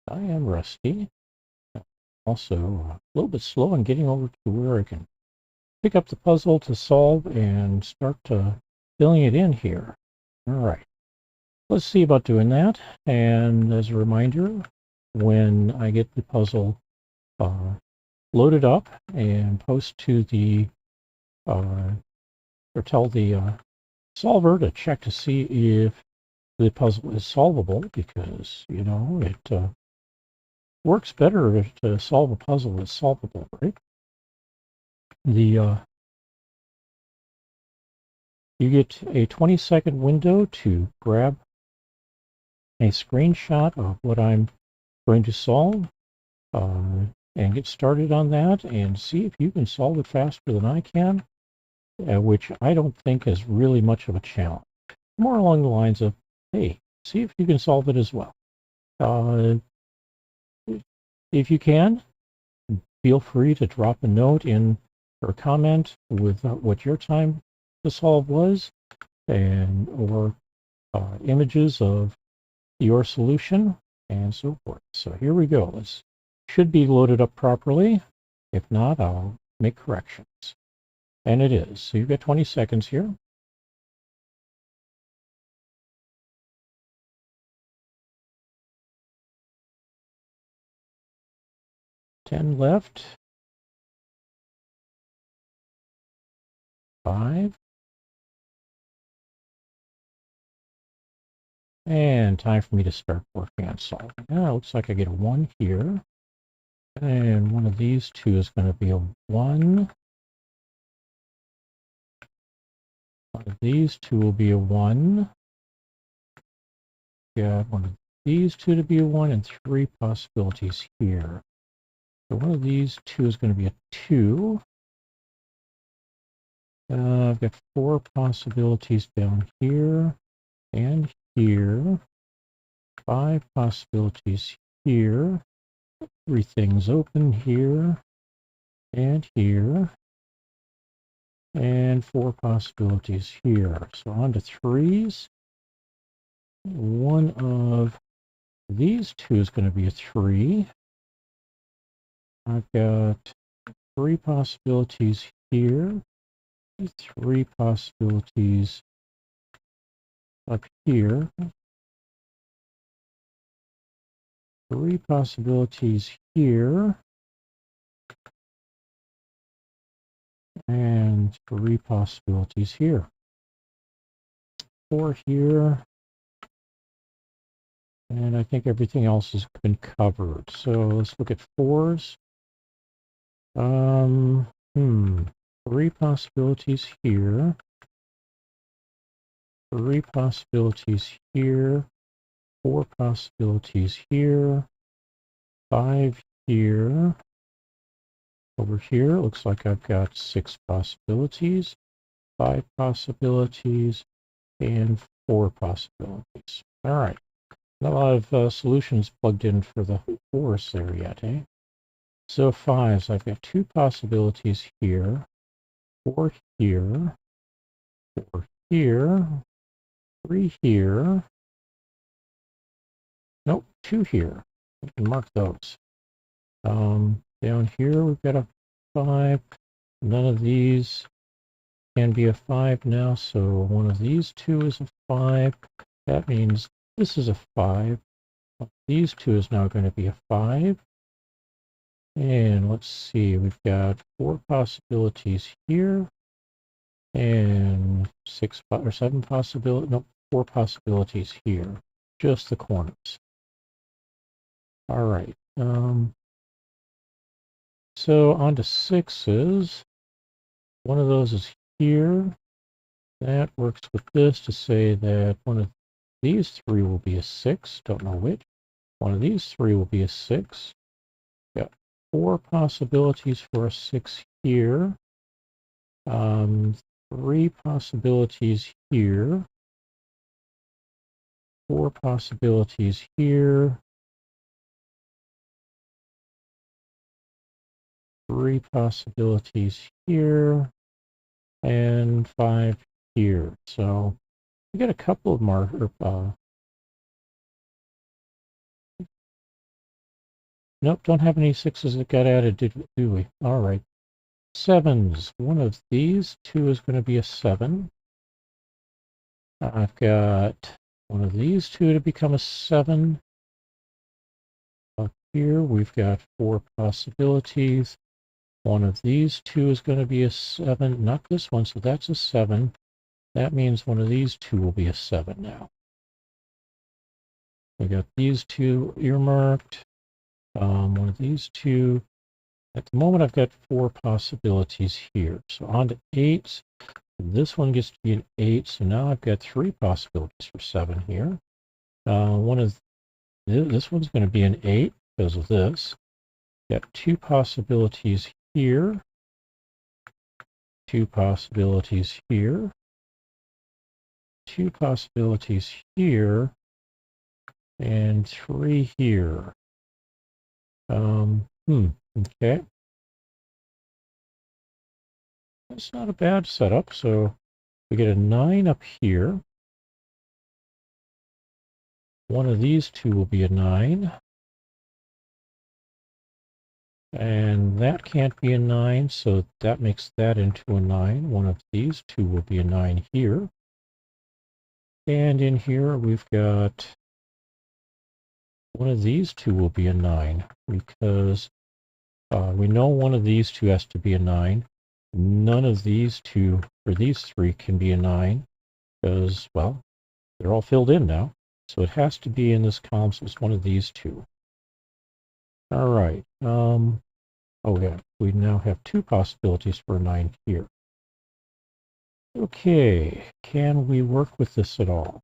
I am rusty. Also, a little bit slow in getting over to where I can pick up the puzzle to solve and start filling it in here. All right. Let's see about doing that. And as a reminder, when I get the puzzle loaded up and post to the, or tell the solver to check to see if the puzzle is solvable, because, you know, it works better if to solve a puzzle that's solvable, right? You get a 20-second window to grab a screenshot of what I'm going to solve and get started on that and see if you can solve it faster than I can, which I don't think is really much of a challenge. More along the lines of, hey, see if you can solve it as well. If you can, feel free to drop a note in or comment with what your time to solve was, and or images of your solution and so forth. So here we go. This should be loaded up properly. If not, I'll make corrections. And it is. So you've got 20 seconds here. Ten left. 5. And time for me to start working on solving. Now it looks like I get a 1 here. And one of these two is going to be a 1. One of these two will be a 1. Got one of these two to be a 1 and 3 possibilities here. So one of these two is going to be a 2. I've got 4 possibilities down here and here. 5 possibilities here. 3 things open here and here. And 4 possibilities here. So on to 3s. One of these two is going to be a 3. I've got 3 possibilities here. 3 possibilities up here. 3 possibilities here. And 3 possibilities here. 4 here. And I think everything else has been covered. So let's look at 4s. 3 possibilities here. 3 possibilities here. 4 possibilities here. 5 here. Over here, it looks like I've got 6 possibilities. 5 possibilities. And 4 possibilities. All right. Not a lot of solutions plugged in for the 4s there yet, eh? So 5s, I've got 2 possibilities here. 4 here. 4 here. 3 here. Nope, 2 here. I can mark those. Down here we've got a 5. None of these can be a 5 now, so one of these two is a 5. That means this is a 5. These two is now going to be a 5. And let's see, we've got 4 possibilities here. And 6 or 7 possibilities, no, 4 possibilities here. Just the corners. All right. So on to 6s. One of those is here. That works with this to say that one of these 3 will be a 6. Don't know which. One of these 3 will be a 6. Got 4 possibilities for a 6 here. 3 possibilities here. 4 possibilities here. 3 possibilities here. And 5 here. So we got a couple of Nope, don't have any 6s that got added, do we? All right. 7s. One of these two is going to be a 7. I've got one of these two to become a 7. Up here, we've got 4 possibilities. One of these two is going to be a 7. Not this one, so that's a 7. That means one of these two will be a 7 now. We got these two earmarked. One of these two. At the moment, I've got 4 possibilities here. So on to 8s. This one gets to be an 8. So now I've got 3 possibilities for 7 here. One of this one's going to be an 8 because of this. Got 2 possibilities here. 2 possibilities here. 2 possibilities here. And 3 here. Okay. That's not a bad setup. So we get a 9 up here. One of these two will be a 9. And that can't be a 9, so that makes that into a 9. One of these two will be a 9 here. And in here we've got one of these two will be a 9 because we know one of these two has to be a 9. None of these two, or these 3, can be a 9 because, well, they're all filled in now. So it has to be in this column, so it's one of these two. All right. Oh, yeah, we now have 2 possibilities for a 9 here. Okay, can we work with this at all?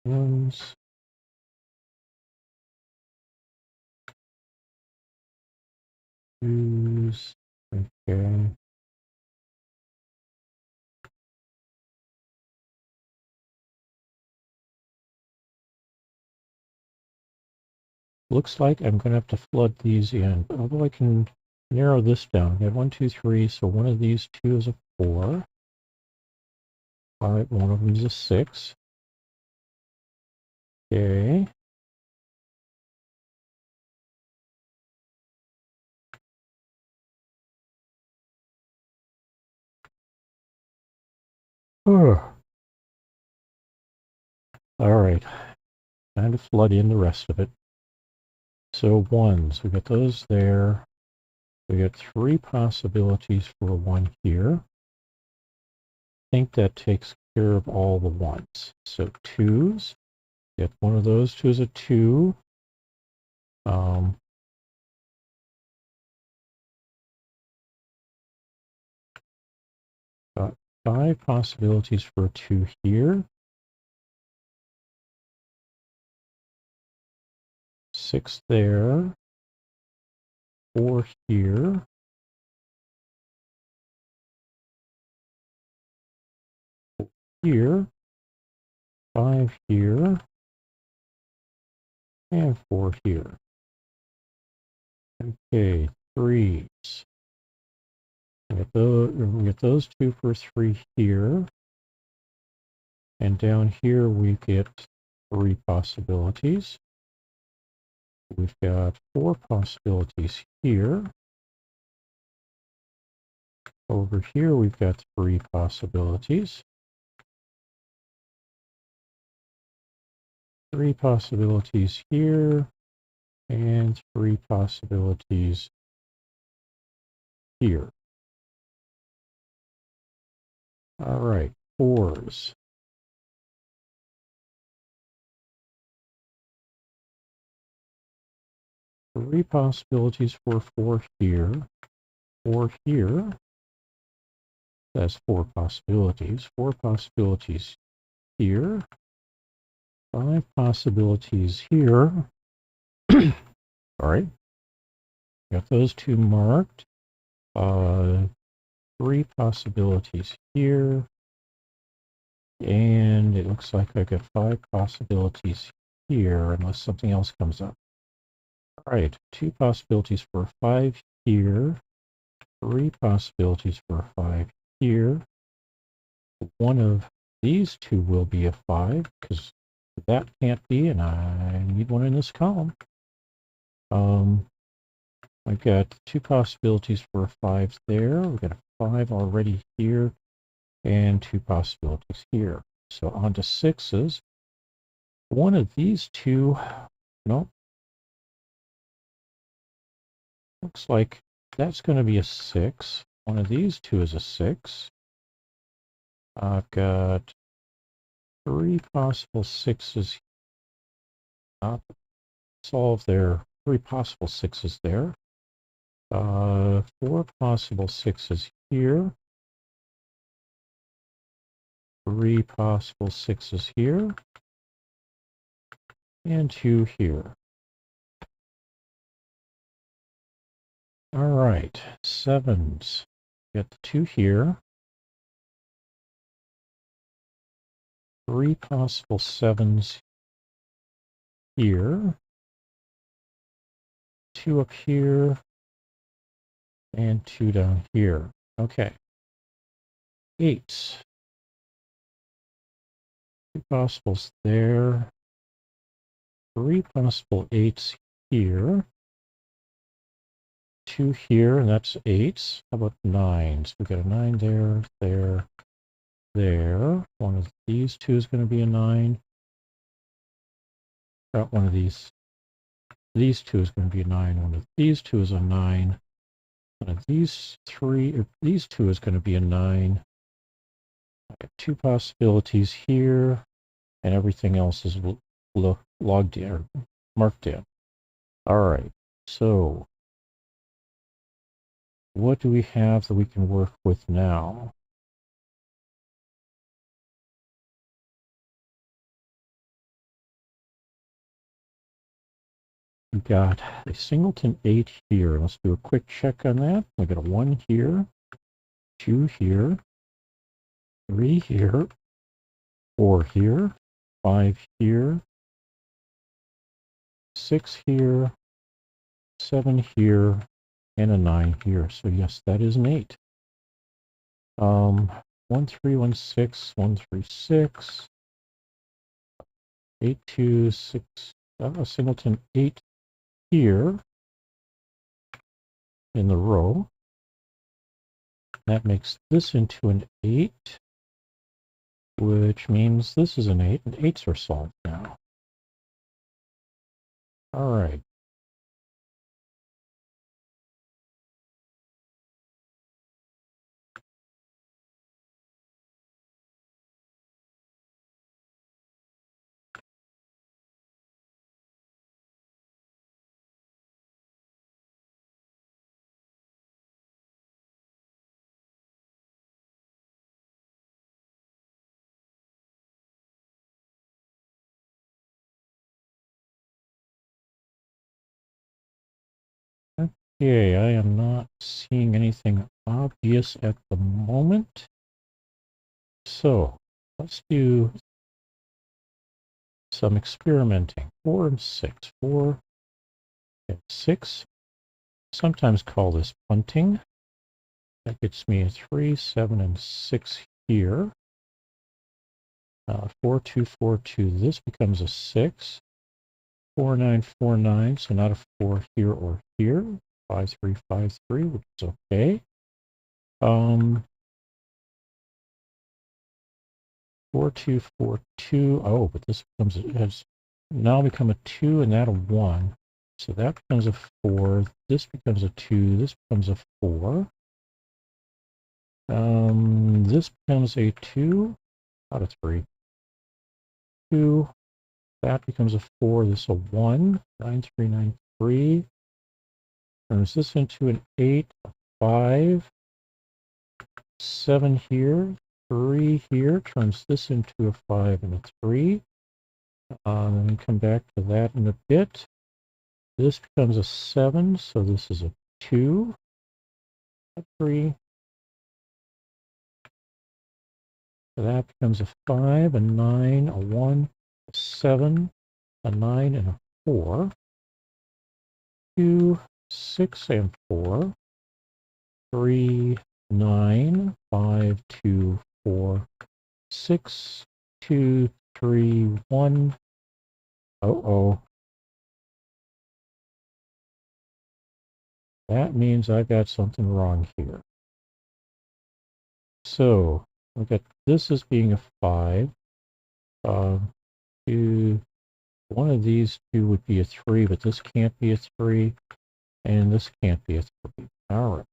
Ones. Twos. Okay. Looks like I'm going to have to flood these in. Although I can narrow this down. I got 1, 2, 3, so one of these two is a 4. All right, one of them is a 6. Okay. Oh. All right. Time to flood in the rest of it. So 1s, we got those there. We got 3 possibilities for a 1 here. I think that takes care of all the 1s. So 2s. Get one of those two as a 2. Got 5 possibilities for a 2 here. 6 there. 4 here. 4 here. 5 here. And 4 here. Okay, 3s. We get those 2 for 3 here. And down here we get 3 possibilities. We've got 4 possibilities here. Over here we've got 3 possibilities. 3 possibilities here. And 3 possibilities here. All right, 4s. Three possibilities for 4 here. 4 here. That's 4 possibilities. 4 possibilities here. 5 possibilities here. All right. Got those 2 marked. 3 possibilities here. And it looks like I got 5 possibilities here, unless something else comes up. All right, 2 possibilities for 5 here. 3 possibilities for 5 here. One of these two will be a 5, because that can't be, and I need one in this column. I've got 2 possibilities for a 5 there. We've got a 5 already here, and 2 possibilities here. So on to 6s. One of these two, nope. Looks like that's going to be a 6. One of these two is a 6. I've got 3 possible 6s. Solve there. 3 possible 6s there. 4 possible 6s here. 3 possible 6s here. And 2 here. All right, 7s. Get the 2 here. 3 possible 7s here. 2 up here. And 2 down here. Okay. 8s. 2 possibles there. 3 possible 8s here. 2 here, and that's 8s. How about 9s? We've got a 9 there, there, there. One of these two is going to be a 9. Got one of these. These two is going to be a 9. One of these two is a 9. One of these these two is going to be a 9. I got 2 possibilities here, and everything else is logged in, or marked in. All right, so what do we have that we can work with now? We've got a singleton 8 here. Let's do a quick check on that. We got a 1 here, 2 here, 3 here, 4 here, 5 here, 6 here, 7 here, and a 9 here. So yes, that is an 8. 1 3 1 6 1 3 6 8 2 6 a singleton 8 here in the row. That makes this into an 8, which means this is an 8, and 8s are solved now. All right. Okay, I am not seeing anything obvious at the moment. So let's do some experimenting. 4 and 6. 4 and 6. Sometimes call this punting. That gets me a 3, 7, and 6 here. 4, 2, 4, 2. This becomes a 6. 4, 9, 4, 9. So not a 4 here or here. 5, 3, 5, 3, which is okay. 4, 2, 4, 2. Oh, but this becomes has now become a 2 and that a 1. So that becomes a 4. This becomes a 2. This becomes a 4. This becomes a 2. Not a 3. 2. That becomes a 4. This a 1. 9, 3, 9, 3. Turns this into an 8, a 5. 7 here. 3 here. Turns this into a 5 and a 3. And then come back to that in a bit. This becomes a 7, so this is a 2, a 3. So that becomes a 5, a 9, a 1, a 7, a 9, and a 4. 2, 6, and 4. 3, 9, 5, 2, 4, 6, 2, 3, 1. Uh-oh. That means I've got something wrong here. So, I've got this as being a 5. One of these two would be a 3, but this can't be a 3, and this can't be a 3. All right.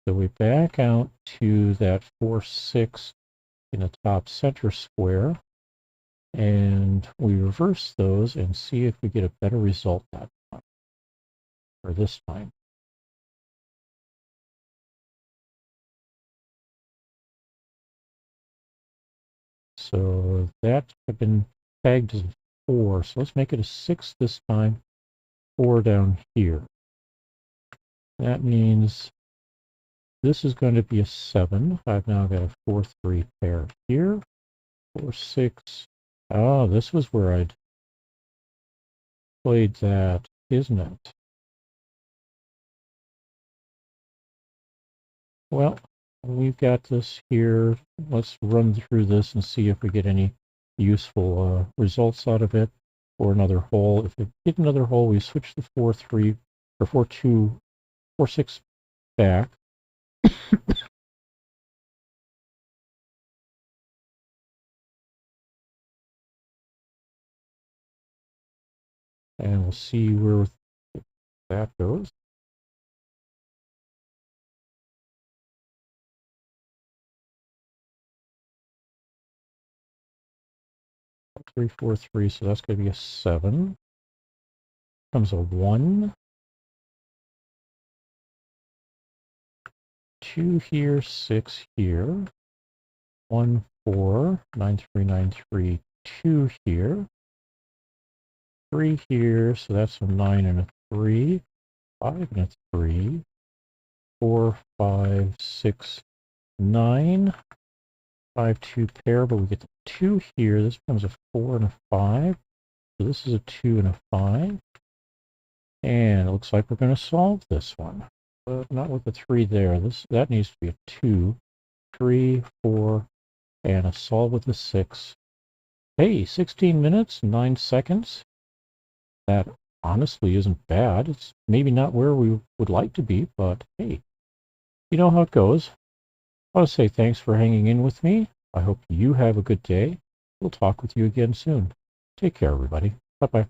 So we back out to that 4, 6 in the top center square, and we reverse those and see if we get a better result that time, or this time. So that had been tagged as a 4, so let's make it a 6 this time, 4 down here. That means this is going to be a 7. I've now got a 4, 3 pair here. 4, 6. Oh, this was where I'd played that, isn't it? Well, we've got this here. Let's run through this and see if we get any useful results out of it, or another hole. If we get another hole, we switch the 4, 3, or 4, 2, 4, 6 back. And we'll see where that goes. Three, 4, 3, so that's going to be a 7. Comes a 1. 2 here, 6 here. 1, 4, 9, 3, 9, 3, 2 here. 3 here, so that's a 9 and a 3. 5 and a 3. 4, 5, 6, 9. 5, 2 pair, but we get the 2 here. This becomes a 4 and a 5. So this is a 2 and a 5. And it looks like we're going to solve this one. But not with the 3 there. That needs to be a 2. 3, 4, and a solve with the 6. Hey, 16 minutes, 9 seconds. That honestly isn't bad. It's maybe not where we would like to be, but hey, you know how it goes. I want to say thanks for hanging in with me. I hope you have a good day. We'll talk with you again soon. Take care, everybody. Bye-bye.